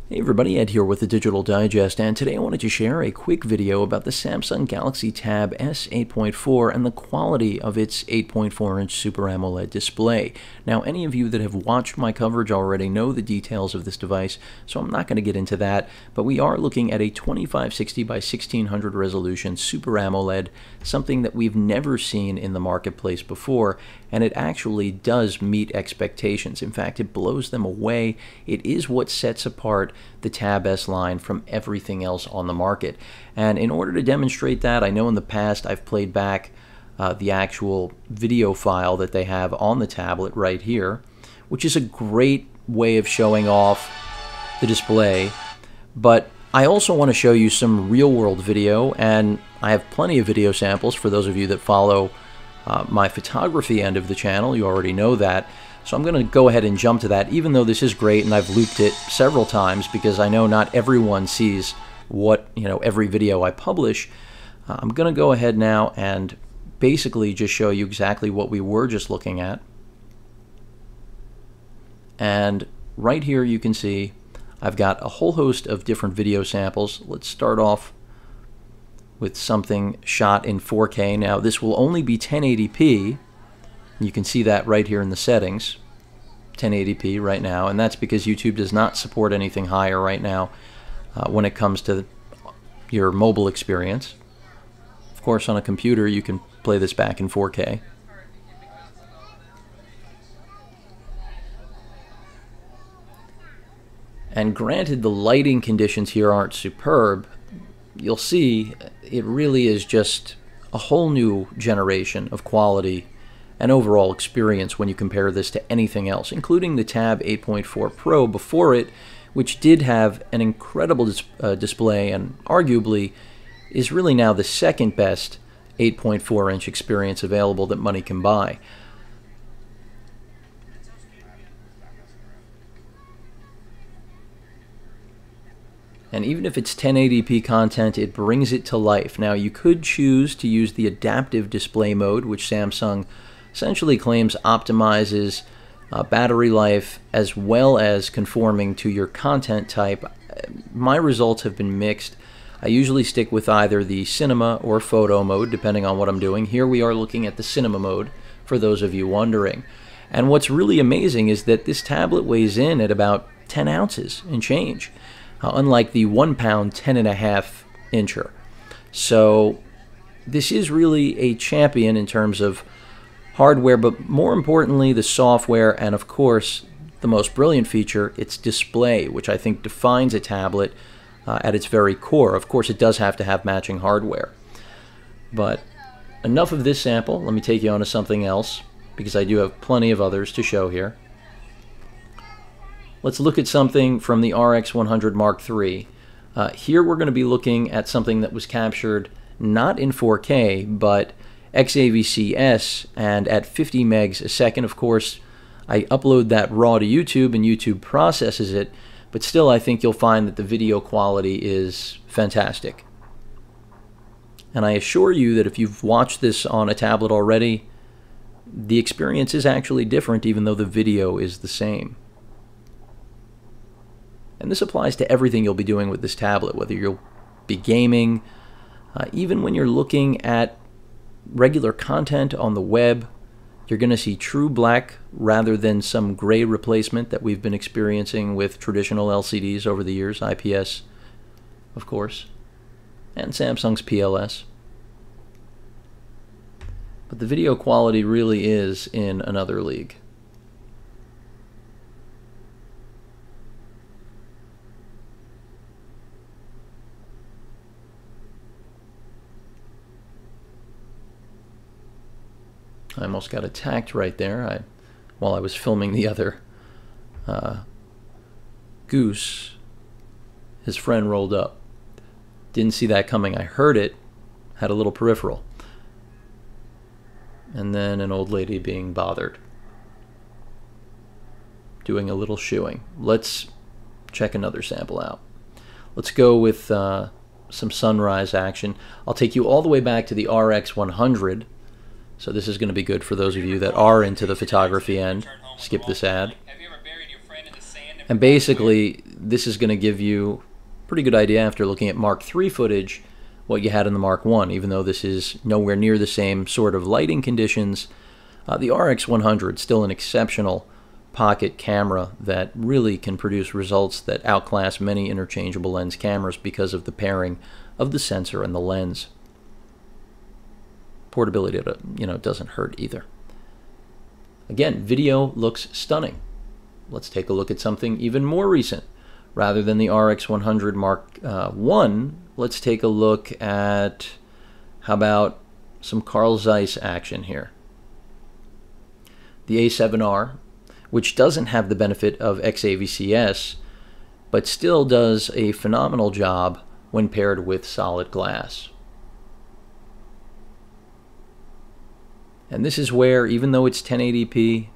Hey everybody, Ed here with the Digital Digest, and today I wanted to share a quick video about the Samsung Galaxy Tab S 8.4 and the quality of its 8.4-inch Super AMOLED display. Now, any of you that have watched my coverage already know the details of this device, so I'm not going to get into that, but we are looking at a 2560 by 1600 resolution Super AMOLED, something that we've never seen in the marketplace before, and it actually does meet expectations. In fact, it blows them away. It is what sets apart the Tab S line from everything else on the market. And in order to demonstrate that, I know in the past I've played back the actual video file that they have on the tablet right here, which is a great way of showing off the display. But I also want to show you some real-world video, and I have plenty of video samples for those of you that follow my photography end of the channel. You already know that. So I'm going to go ahead and jump to that, even though this is great and I've looped it several times because I know not everyone sees what, every video I publish. I'm going to go ahead now and basically just show you exactly what we were just looking at. And right here you can see I've got a whole host of different video samples. Let's start off with something shot in 4K. Now this will only be 1080p. You can see that right here in the settings, 1080p right now, and that's because YouTube does not support anything higher right now when it comes to your mobile experience. Of course, on a computer you can play this back in 4K. And granted, the lighting conditions here aren't superb. You'll see it really is just a whole new generation of quality and overall experience when you compare this to anything else, including the Tab 8.4 Pro before it, which did have an incredible display and arguably is really now the second best 8.4-inch experience available that money can buy. And even if it's 1080p content, it brings it to life. Now, you could choose to use the adaptive display mode, which Samsung essentially claims optimizes battery life as well as conforming to your content type. My results have been mixed. I usually stick with either the cinema or photo mode, depending on what I'm doing. Here we are looking at the cinema mode, for those of you wondering. And what's really amazing is that this tablet weighs in at about 10 ounces and change. Unlike the 1 pound 10.5 incher. So this is really a champion in terms of hardware, but more importantly the software, and of course the most brilliant feature, its display, which I think defines a tablet at its very core. Of course it does have to have matching hardware. But enough of this sample. Let me take you on to something else, because I do have plenty of others to show here. Let's look at something from the RX 100 Mark III. Here we're going to be looking at something that was captured not in 4K, but XAVC-S and at 50 megs a second. Of course, I upload that raw to YouTube and YouTube processes it, but still I think you'll find that the video quality is fantastic. And I assure you that if you've watched this on a tablet already, the experience is actually different even though the video is the same. And this applies to everything you'll be doing with this tablet, whether you'll be gaming, even when you're looking at regular content on the web, you're going to see true black rather than some gray replacement that we've been experiencing with traditional LCDs over the years, IPS, of course, and Samsung's PLS. But the video quality really is in another league. I almost got attacked right there while I was filming the other goose. His friend rolled up. Didn't see that coming. I heard it, had a little peripheral. And then an old lady being bothered, doing a little shooing. Let's check another sample out. Let's go with some sunrise action. I'll take you all the way back to the RX 100. So this is going to be good for those of you that are into the photography end. Skip this ad. And basically, this is going to give you a pretty good idea after looking at Mark III footage what you had in the Mark I, even though this is nowhere near the same sort of lighting conditions. The RX100 still an exceptional pocket camera that really can produce results that outclass many interchangeable lens cameras because of the pairing of the sensor and the lens. Portability, doesn't hurt either. Again, video looks stunning. Let's take a look at something even more recent. Rather than the RX100 Mark I, let's take a look at, how about some Carl Zeiss action here. The A7R, which doesn't have the benefit of XAVCS, but still does a phenomenal job when paired with solid glass. And this is where, even though it's 1080p,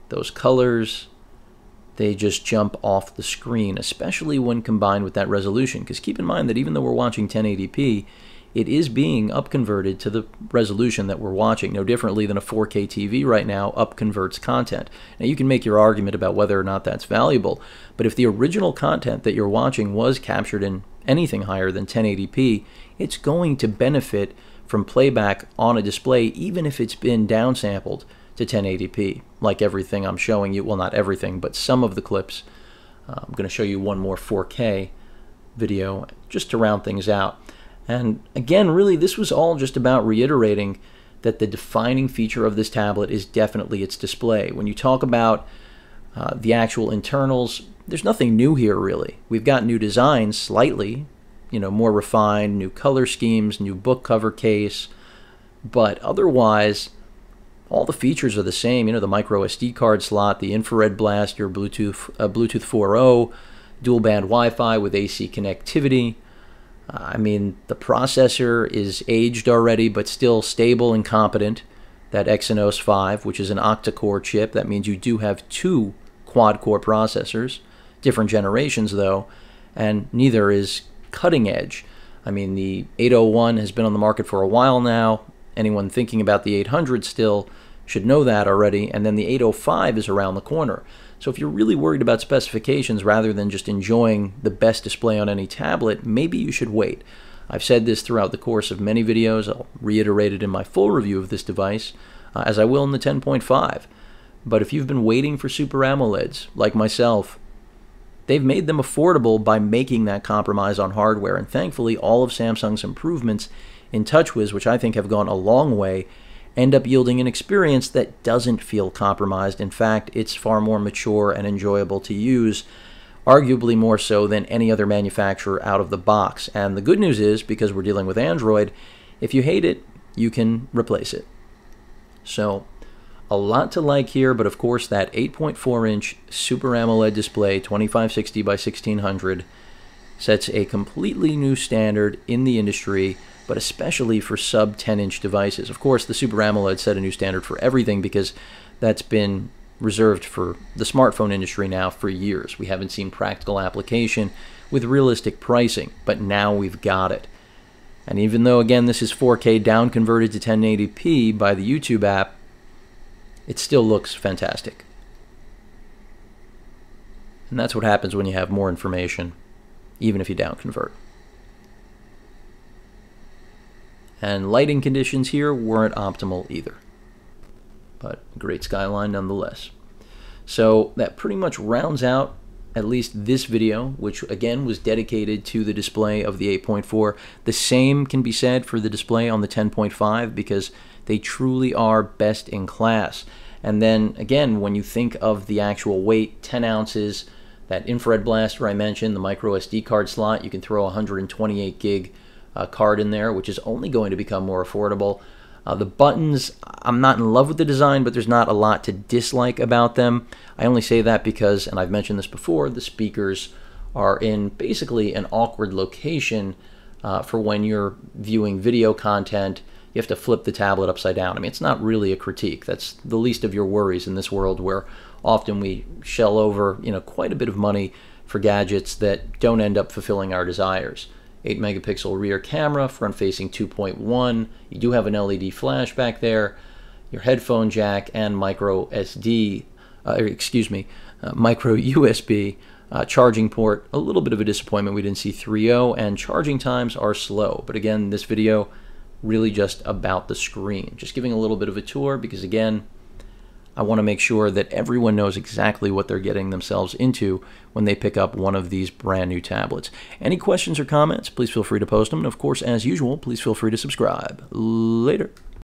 those colors, they just jump off the screen, especially when combined with that resolution. Because keep in mind that even though we're watching 1080p, it is being upconverted to the resolution that we're watching, no differently than a 4K TV right now upconverts content. Now you can make your argument about whether or not that's valuable, but if the original content that you're watching was captured in anything higher than 1080p, it's going to benefit from playback on a display, even if it's been downsampled to 1080p, like everything I'm showing you. Well, not everything, but some of the clips. I'm going to show you one more 4K video just to round things out. And again, really, this was all just about reiterating that the defining feature of this tablet is definitely its display. When you talk about the actual internals, there's nothing new here, really. We've got new designs, slightly, more refined, new color schemes, new book cover case, but otherwise, all the features are the same. The micro SD card slot, the infrared blast, your Bluetooth 4.0, dual band Wi-Fi with AC connectivity. The processor is aged already, but still stable and competent. That Exynos 5, which is an octa-core chip, that means you do have two quad-core processors, different generations though, and neither is cutting edge. The 801 has been on the market for a while now. Anyone thinking about the 800 still should know that already, and then the 805 is around the corner. So if you're really worried about specifications rather than just enjoying the best display on any tablet, maybe you should wait. I've said this throughout the course of many videos. I'll reiterate it in my full review of this device, as I will in the 10.5. But if you've been waiting for Super AMOLEDs, like myself, they've made them affordable by making that compromise on hardware, and thankfully all of Samsung's improvements in TouchWiz, which I think have gone a long way, end up yielding an experience that doesn't feel compromised. In fact, it's far more mature and enjoyable to use, arguably more so than any other manufacturer out of the box. And the good news is, because we're dealing with Android, if you hate it, you can replace it. So, a lot to like here, but of course that 8.4-inch Super AMOLED display, 2560 by 1600, sets a completely new standard in the industry, but especially for sub 10-inch devices. Of course, the Super AMOLED set a new standard for everything because that's been reserved for the smartphone industry now for years. We haven't seen practical application with realistic pricing, but now we've got it. And even though, again, this is 4K down converted to 1080p by the YouTube app, it still looks fantastic. And that's what happens when you have more information, even if you down convert. And lighting conditions here weren't optimal either, but great skyline nonetheless. So that pretty much rounds out at least this video, which again was dedicated to the display of the 8.4. The same can be said for the display on the 10.5 because they truly are best in class. And then again, when you think of the actual weight, 10 ounces, that infrared blaster I mentioned, the micro SD card slot, you can throw a 128 gig card in there, which is only going to become more affordable. The buttons, I'm not in love with the design, but there's not a lot to dislike about them. I only say that because, and I've mentioned this before, the speakers are in basically an awkward location for when you're viewing video content. You have to flip the tablet upside down. It's not really a critique. That's the least of your worries in this world where often we shell over, quite a bit of money for gadgets that don't end up fulfilling our desires. 8 megapixel rear camera, front facing 2.1. You do have an LED flash back there, your headphone jack and micro SD, micro USB charging port. A little bit of a disappointment we didn't see 3.0, and charging times are slow. But again, this video really just about the screen. Just giving a little bit of a tour because, again, I want to make sure that everyone knows exactly what they're getting themselves into when they pick up one of these brand new tablets. Any questions or comments, please feel free to post them. And of course, as usual, please feel free to subscribe. Later.